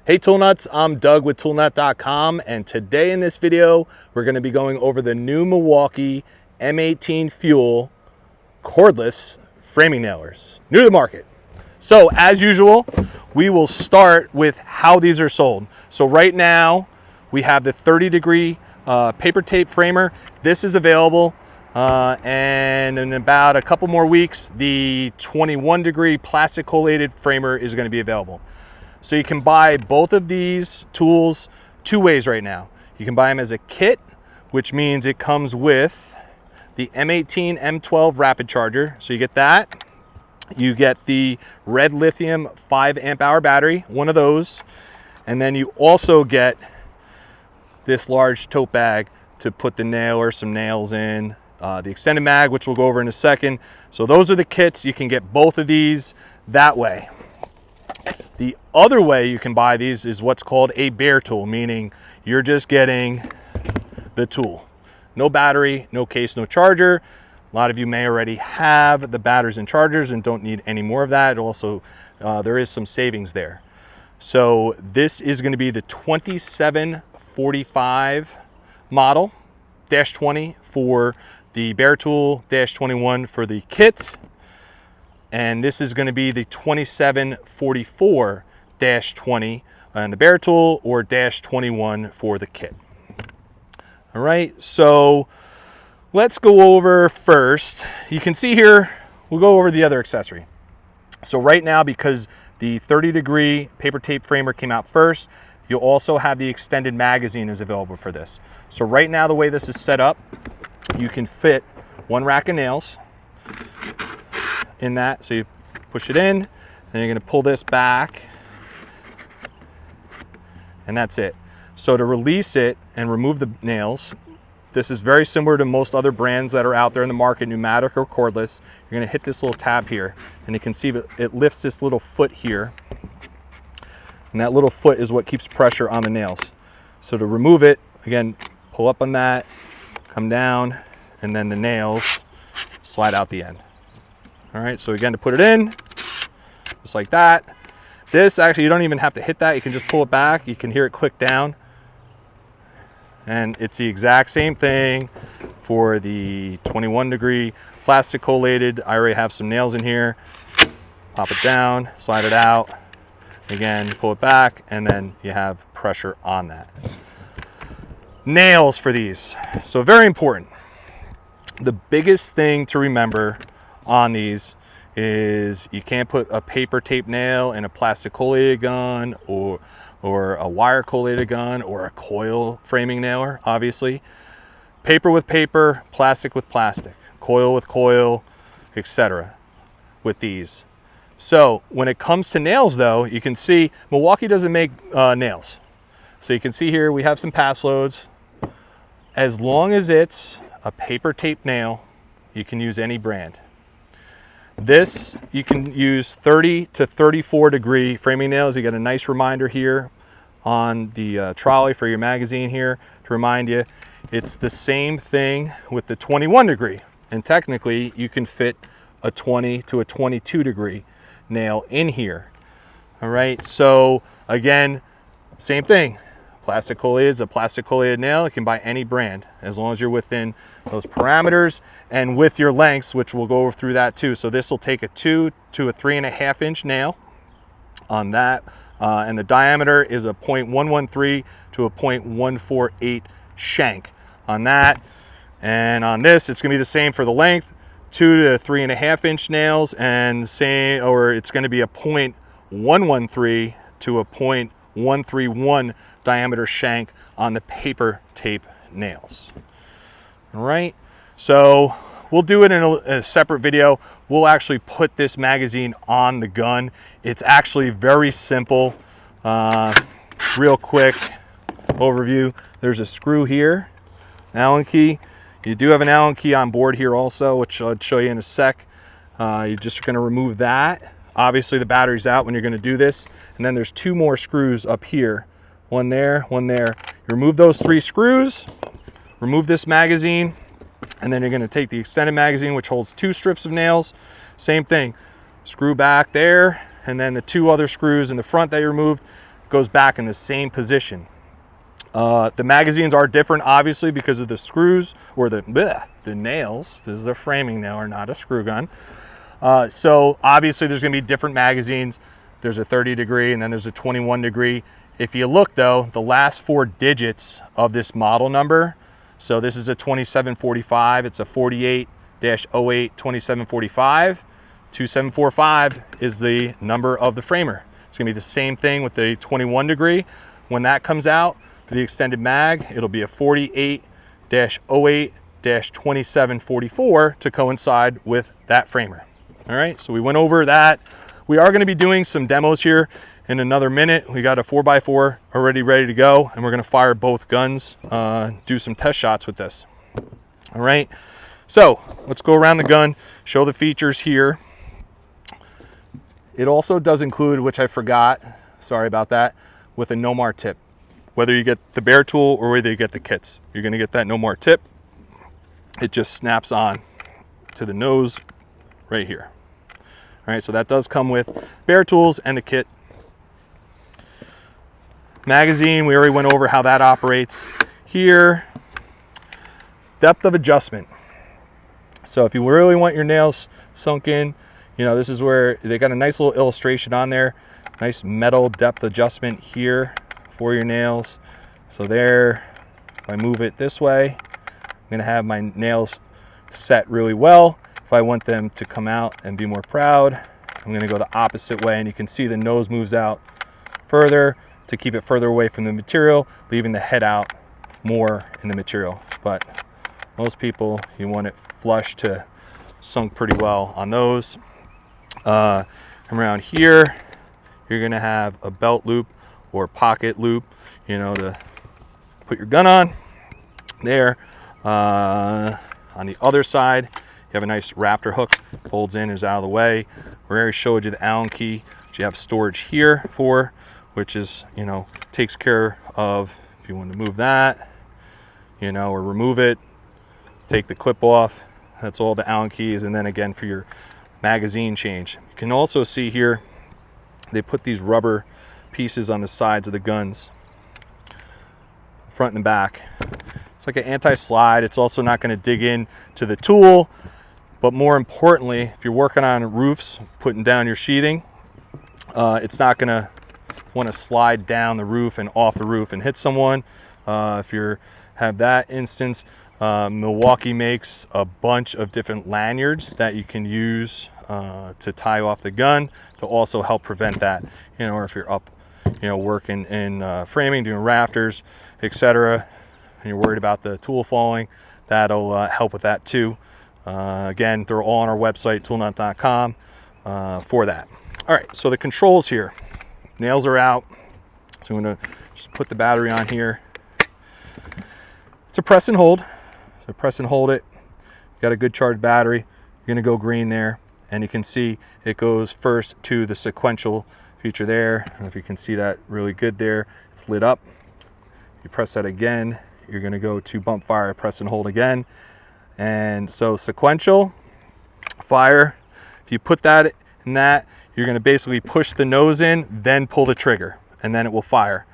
Hey Tool Nuts, I'm Doug with toolnut.com, and today in this video we're going to be going over the new Milwaukee M18 fuel cordless framing nailers, new to the market. So as usual, we will start with how these are sold. So right now we have the 30-degree paper tape framer. This is available, and in about a couple more weeks the 21-degree plastic collated framer is going to be available. So you can buy both of these tools two ways right now. You can buy them as a kit, which means it comes with the M18 M12 rapid charger. So you get that. You get the REDLITHIUM 5 amp hour battery, one of those. And then you also get this large tote bag to put the nail or some nails in, the extended mag, which we'll go over in a second. So those are the kits. You can get both of these that way. The other way you can buy these is what's called a bare tool, meaning you're just getting the tool. No battery, no case, no charger. A lot of you may already have the batteries and chargers and don't need any more of that. Also, there is some savings there. So this is going to be the 2745 model, -20 for the bare tool, -21 for the kit. And this is going to be the 2744-20 on the bare tool, or -21 for the kit. All right, so let's go over first. You can see here, we'll go over the other accessory. So right now, because the 30-degree paper tape framer came out first, you'll also have the extended magazine is available for this. So right now, the way this is set up, you can fit one rack of nails in that. So you push it in, then you're going to pull this back, and that's it. So to release it and remove the nails, this is very similar to most other brands that are out there in the market, pneumatic or cordless. You're going to hit this little tab here, and you can see it lifts this little foot here, and that little foot is what keeps pressure on the nails. So to remove it, again, pull up on that, come down, and then the nails slide out the end. All right, so again, to put it in, just like that. This, actually, you don't even have to hit that. You can just pull it back. You can hear it click down. And it's the exact same thing for the 21-degree plastic collated. I already have some nails in here. Pop it down, slide it out. Again, pull it back, and then you have pressure on that. Nails for these. So very important. The biggest thing to remember on these is you can't put a paper tape nail in a plastic collated gun, or a wire collated gun, or a coil framing nailer. Obviously, paper with paper, plastic with plastic, coil with coil, etc. with these. So when it comes to nails, though, you can see Milwaukee doesn't make nails. So you can see here we have some pass loads. As long as it's a paper tape nail, you can use any brand. This, you can use 30 to 34 degree framing nails. You get a nice reminder here on the trolley for your magazine here to remind you. It's the same thing with the 21 degree. And technically, you can fit a 20 to a 22 degree nail in here. All right, so again, same thing. Plastic collated is a plastic collated nail. You can buy any brand as long as you're within those parameters and with your lengths, which we'll go through that too. So this will take a 2 to a 3.5 inch nail on that, and the diameter is a 0.113 to a 0.148 shank on that. And on this, it's going to be the same for the length, 2 to 3.5 inch nails, and same, or it's going to be a 0.113 to a 0.131 diameter shank on the paper tape nails. All right, so we'll do it in a separate video. We'll actually put this magazine on the gun. It's actually very simple. Real quick overview. There's a screw here, Allen key. You do have an Allen key on board here also, which I'll show you in a sec. You're just going to remove that. Obviously the battery's out when you're going to do this. And then there's 2 more screws up here. One there, one there. You remove those 3 screws, remove this magazine, and then you're going to take the extended magazine, which holds 2 strips of nails. Same thing, screw back there, and then the 2 other screws in the front that you removed goes back in the same position. The magazines are different, obviously, because of the screws, or the nails. This is a framing now, or not a screw gun. So obviously there's going to be different magazines. There's a 30 degree and then there's a 21 degree. If you look though, the last 4 digits of this model number, so this is a 2745, it's a 48-08 2745. 2745 is the number of the framer. It's going to be the same thing with the 21 degree. When that comes out for the extended mag, it'll be a 48-08 2744 to coincide with that framer. All right, so we went over that. We are going to be doing some demos here in another minute. We got a 4x4 already ready to go, and we're going to fire both guns, do some test shots with this. All right, so let's go around the gun, show the features here. It also does include, which I forgot, sorry about that, with a Nomar tip. Whether you get the bare tool or whether you get the kits, you're going to get that Nomar tip. It just snaps on to the nose right here. All right, so that does come with bare tools and the kit. Magazine, we already went over how that operates. Here, depth of adjustment. So if you really want your nails sunk in, you know, this is where they got a nice little illustration on there. Nice metal depth adjustment here for your nails. So there, if I move it this way, I'm gonna have my nails set really well. If I want them to come out and be more proud, I'm gonna go the opposite way, and you can see the nose moves out further to keep it further away from the material, leaving the head out more in the material. But most people, you want it flush to sunk pretty well on those. Come around here, you're gonna have a belt loop or pocket loop, you know, to put your gun on. There, on the other side, you have a nice rafter hook, folds in, is out of the way. We already showed you the Allen key, which you have storage here for, which is, you know, takes care of if you want to move that, you know, or remove it, take the clip off. That's all the Allen keys. And then again for your magazine change. You can also see here, they put these rubber pieces on the sides of the guns, front and back. It's like an anti-slide. It's also not going to dig in to the tool, but more importantly, if you're working on roofs, putting down your sheathing, it's not going to want to slide down the roof and off the roof and hit someone. If you have that instance, Milwaukee makes a bunch of different lanyards that you can use to tie off the gun to also help prevent that. You know, or if you're up, you know, working in framing, doing rafters, etc., and you're worried about the tool falling, that'll help with that too. Again, they're all on our website, toolnut.com, for that. All right, so the controls here. Nails are out, so I'm going to just put the battery on here. It's a press and hold, so press and hold it. Got a good charged battery. You're going to go green there, and you can see it goes first to the sequential feature there. I don't know if you can see that really good there. It's lit up. You press that again, you're going to go to bump fire, press and hold again. And so sequential fire, if you put that in that, you're going to basically push the nose in, then pull the trigger, and then it will fire.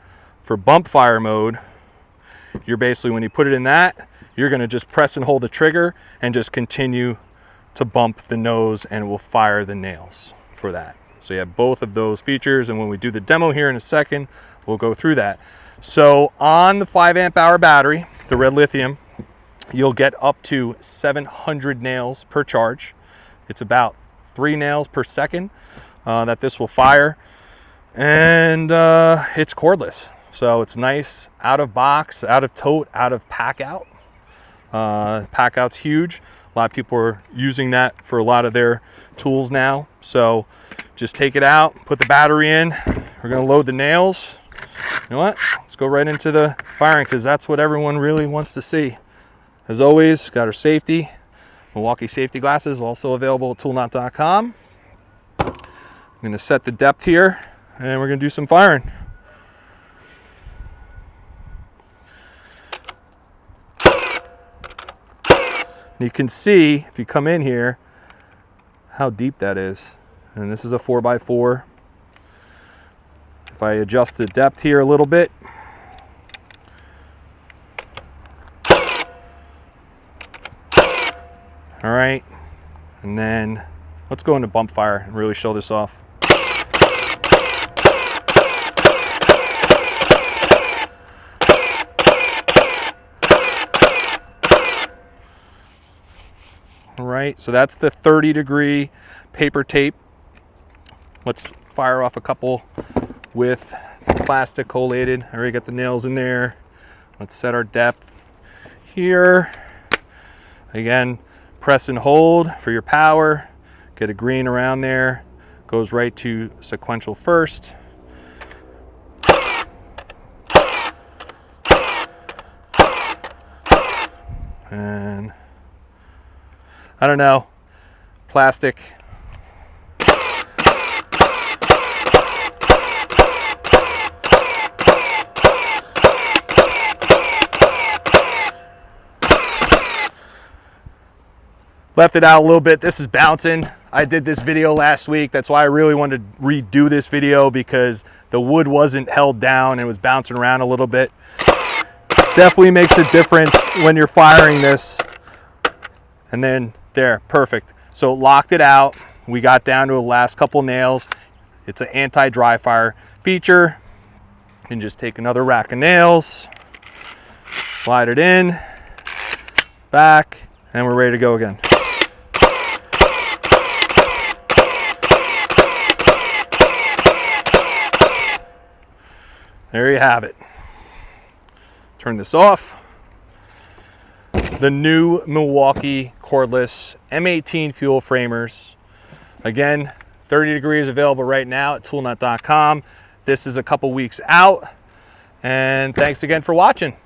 For bump fire mode, you're basically, when you put it in that, you're going to just press and hold the trigger and just continue to bump the nose, and it will fire the nails for that. So you have both of those features, and when we do the demo here in a second, we'll go through that. So on the 5 amp hour battery, the red lithium, you'll get up to 700 nails per charge. It's about 3 nails per second that this will fire, and it's cordless, so it's nice out of box, out of tote, out of pack out. Pack out's huge. A lot of people are using that for a lot of their tools now, so just take it out, put the battery in. We're going to load the nails. You know what, let's go right into the firing, because that's what everyone really wants to see. As always, got our safety, Milwaukee safety glasses, also available at toolnut.com. I'm going to set the depth here, and we're going to do some firing. And you can see, if you come in here, how deep that is. And this is a 4x4. If I adjust the depth here a little bit, all right, and then let's go into bump fire and really show this off. All right, so that's the 30-degree paper tape. Let's fire off a couple with plastic collated. I already got the nails in there. Let's set our depth here. Again, press and hold for your power. Get a green around there. Goes right to sequential first. And I don't know, plastic. Left it out a little bit. This is bouncing. I did this video last week. That's why I really wanted to redo this video, because the wood wasn't held down. It was bouncing around a little bit. Definitely makes a difference when you're firing this. And then there, perfect. So locked it out. We got down to the last couple nails. It's an anti-dry fire feature. You can just take another rack of nails, slide it in, back, and we're ready to go again. There you have it. Turn this off. The new Milwaukee cordless M18 fuel framers. Again, 30 degrees available right now at toolnut.com. This is a couple weeks out. And thanks again for watching.